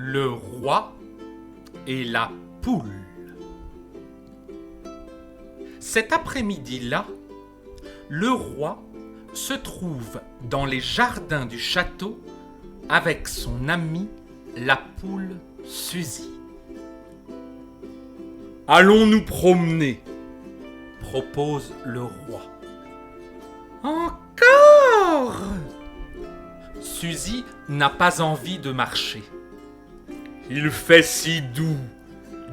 Le roi et la poule. Cet après-midi-là, le roi se trouve dans les jardins du château avec son amie la poule Suzy. « Allons nous promener », propose le roi. « Encore ?» Suzy n'a pas envie de marcher. « Il fait si doux, »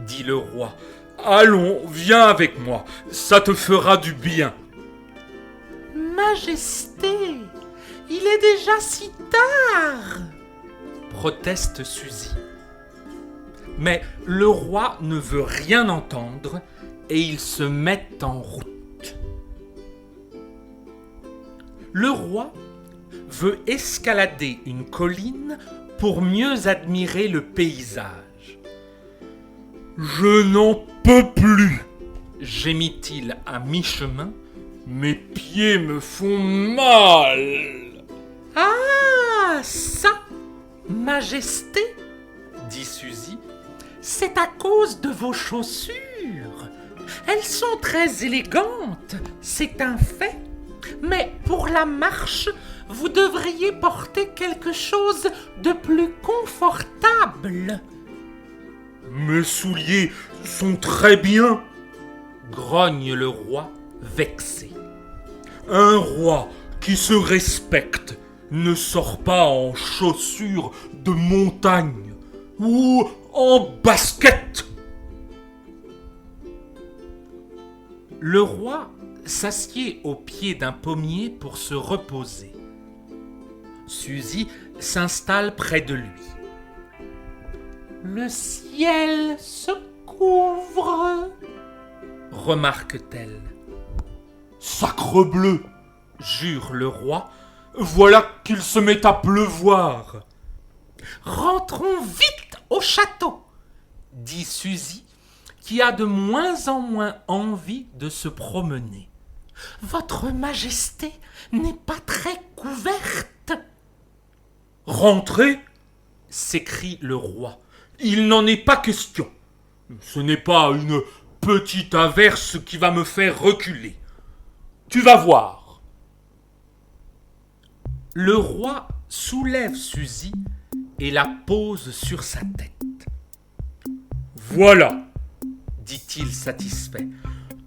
dit le roi. « Allons, viens avec moi, ça te fera du bien. »« Majesté, il est déjà si tard !» proteste Suzy. Mais le roi ne veut rien entendre et ils se mettent en route. Le roi veut escalader une colline pour mieux admirer le paysage. « Je n'en peux plus !» gémit-il à mi-chemin. « Mes pieds me font mal !»« Ah, ça, Majesté, dit Suzy, c'est à cause de vos chaussures. Elles sont très élégantes, c'est un fait. Mais pour la marche, vous devriez porter quelque chose de plus confortable. »« Mes souliers sont très bien, » grogne le roi, vexé. « Un roi qui se respecte ne sort pas en chaussures de montagne ou en basket. » Le roi s'assied au pied d'un pommier pour se reposer. Suzy s'installe près de lui. « Le ciel se couvre, » remarque-t-elle. « Sacrebleu, » jure le roi, « voilà qu'il se met à pleuvoir. »« Rentrons vite au château, » dit Suzy, qui a de moins en moins envie de se promener. « Votre Majesté n'est pas très couverte. »« Rentrez ?» s'écrie le roi. « Il n'en est pas question. Ce n'est pas une petite averse qui va me faire reculer. Tu vas voir. » Le roi soulève Suzy et la pose sur sa tête. « Voilà, dit-il satisfait,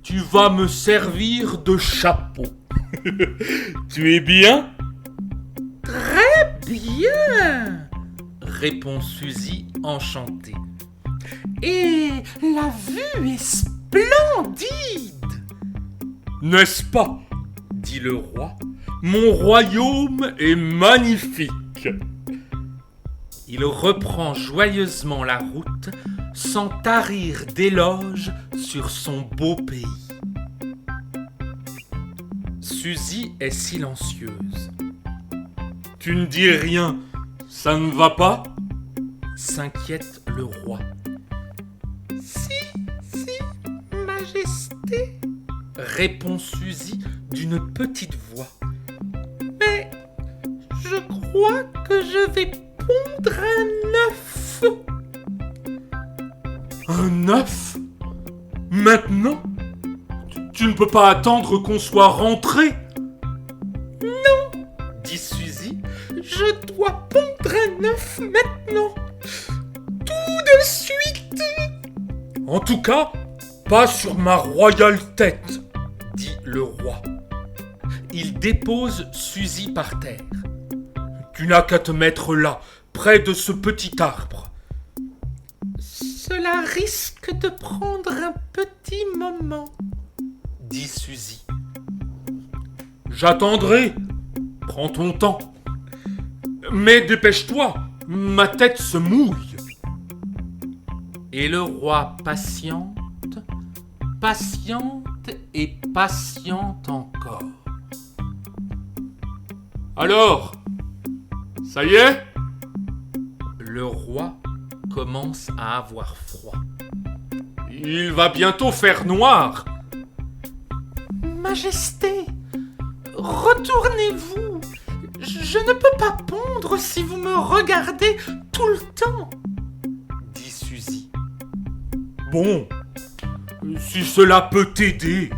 tu vas me servir de chapeau. Tu es bien ? » « Très bien, » répond Suzy enchantée. « Et la vue est splendide. »« N'est-ce pas ? » dit le roi. « Mon royaume est magnifique. » Il reprend joyeusement la route sans tarir d'éloges sur son beau pays. Suzy est silencieuse. « Tu ne dis rien, ça ne va pas ?» s'inquiète le roi. « Si, Majesté, » répond Suzy d'une petite voix. « Mais je crois que je vais pondre un œuf. » « Un œuf ? Maintenant ? Tu ne peux pas attendre qu'on soit rentré. » ?»« Non, » dit Suzy, « je dois pondre un œuf maintenant. Tout de suite. »« En tout cas, pas sur ma royale tête, » dit le roi. Il dépose Suzy par terre. « Tu n'as qu'à te mettre là, près de ce petit arbre. »« Cela risque de prendre un petit moment, » dit Suzy. « J'attendrai. Prends ton temps. Mais dépêche-toi, ma tête se mouille. » Et le roi patiente et patiente encore. « Alors, ça y est ?» Le roi commence à avoir froid. « Il va bientôt faire noir. »« Majesté, retournez-vous. Je ne peux pas pondre si vous me regardez tout le temps. » Bon, si cela peut t'aider.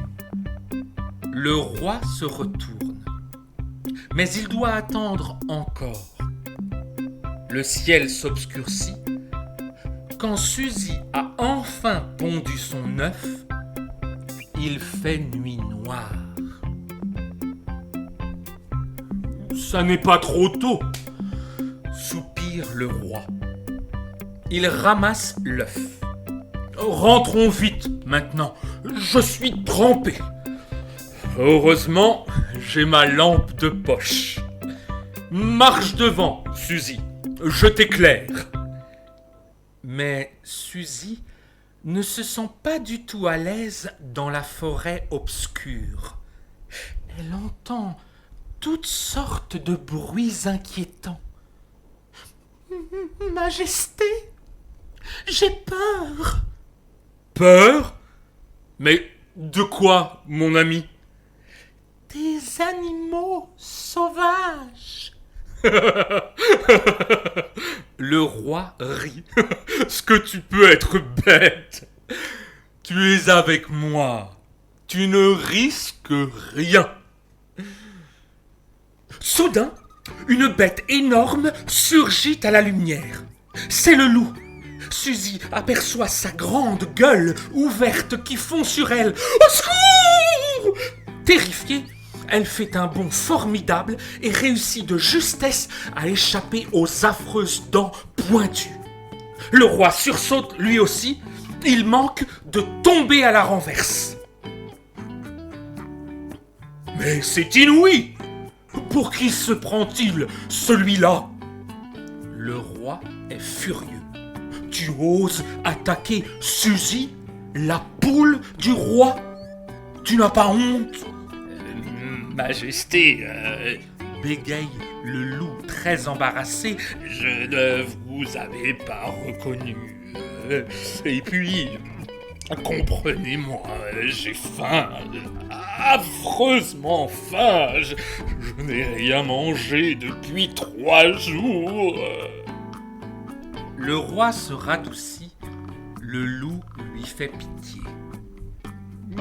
Le roi se retourne, mais il doit attendre encore. Le ciel s'obscurcit. Quand Suzy a enfin pondu son œuf, il fait nuit noire. Ça n'est pas trop tôt, soupire le roi. Il ramasse l'œuf. Rentrons vite maintenant, je suis trempé. Heureusement, j'ai ma lampe de poche. Marche devant, Suzy, je t'éclaire. Mais Suzy ne se sent pas du tout à l'aise dans la forêt obscure. Elle entend toutes sortes de bruits inquiétants. Majesté, j'ai peur. Peur? Mais de quoi, mon ami? Des animaux sauvages. Le roi rit. Ce que tu peux être bête. Tu es avec moi. Tu ne risques rien. Soudain, une bête énorme surgit à la lumière. C'est le loup. Suzy aperçoit sa grande gueule ouverte qui fond sur elle. Au secours! Terrifiée, elle fait un bond formidable et réussit de justesse à échapper aux affreuses dents pointues. Le roi sursaute lui aussi. Il manque de tomber à la renverse. Mais c'est inouï! Pour qui se prend-il, celui-là? Le roi est furieux. Tu oses attaquer Suzy, la poule du roi? Tu n'as pas honte? Majesté, Bégaye le loup très embarrassé. je ne vous avais pas reconnu. Et puis, comprenez-moi, j'ai faim, affreusement faim. Je n'ai rien mangé depuis 3 jours. Le roi se radoucit. Le loup lui fait pitié.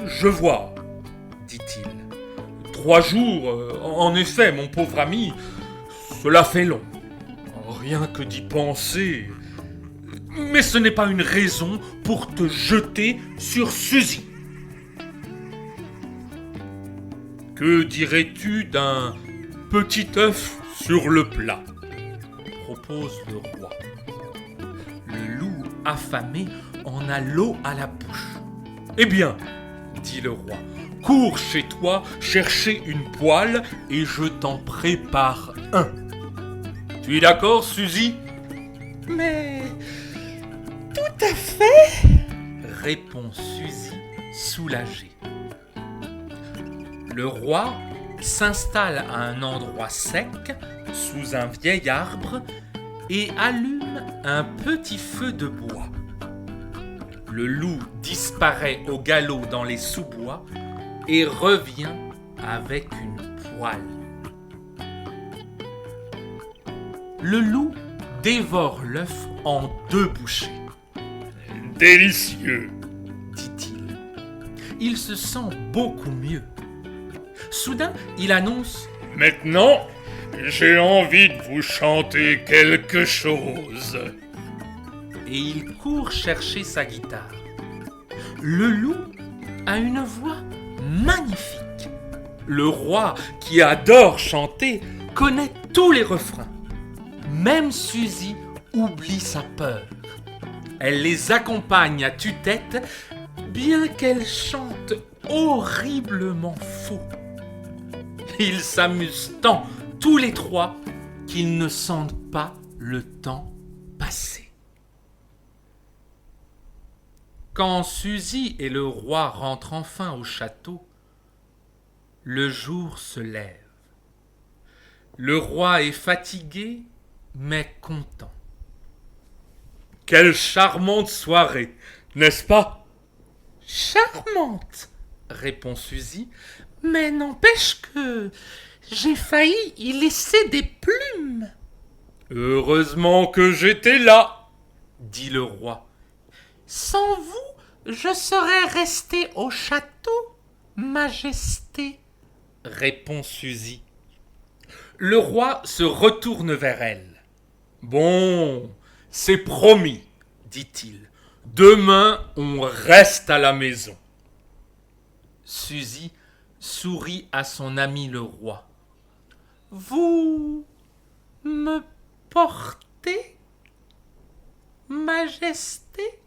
Je vois, dit-il. 3 jours, en effet, mon pauvre ami, cela fait long. Rien que d'y penser. Mais ce n'est pas une raison pour te jeter sur Suzy. Que dirais-tu d'un petit œuf sur le plat? Propose le roi. Le loup affamé en a l'eau à la bouche. Eh bien, dit le roi, cours chez toi chercher une poêle et je t'en prépare un. Tu es d'accord, Suzy? Mais tout à fait, répond Suzy, soulagée. Le roi s'installe à un endroit sec, sous un vieil arbre, et allume un petit feu de bois. Le loup disparaît au galop dans les sous-bois et revient avec une poêle. Le loup dévore l'œuf en 2 bouchées. Délicieux, dit-il. Il se sent beaucoup mieux. Soudain, il annonce: maintenant, j'ai envie de vous chanter quelque chose. Et il court chercher sa guitare. Le loup a une voix magnifique. Le roi, qui adore chanter, connaît tous les refrains. Même Suzy oublie sa peur. Elle les accompagne à tue-tête, bien qu'elle chante horriblement faux. Ils s'amusent tant, tous les 3, qu'ils ne sentent pas le temps passer. Quand Suzy et le roi rentrent enfin au château, le jour se lève. Le roi est fatigué, mais content. Quelle charmante soirée, n'est-ce pas? Charmante, répond Suzy, mais n'empêche que j'ai failli y laisser des plumes. Heureusement que j'étais là, dit le roi. Sans vous, Je serais resté au château, Majesté, répond Suzy. Le roi se retourne vers elle. Bon, c'est promis, dit-il. Demain, on reste à la maison. Suzy sourit à son ami le roi. Vous me portez, Majesté?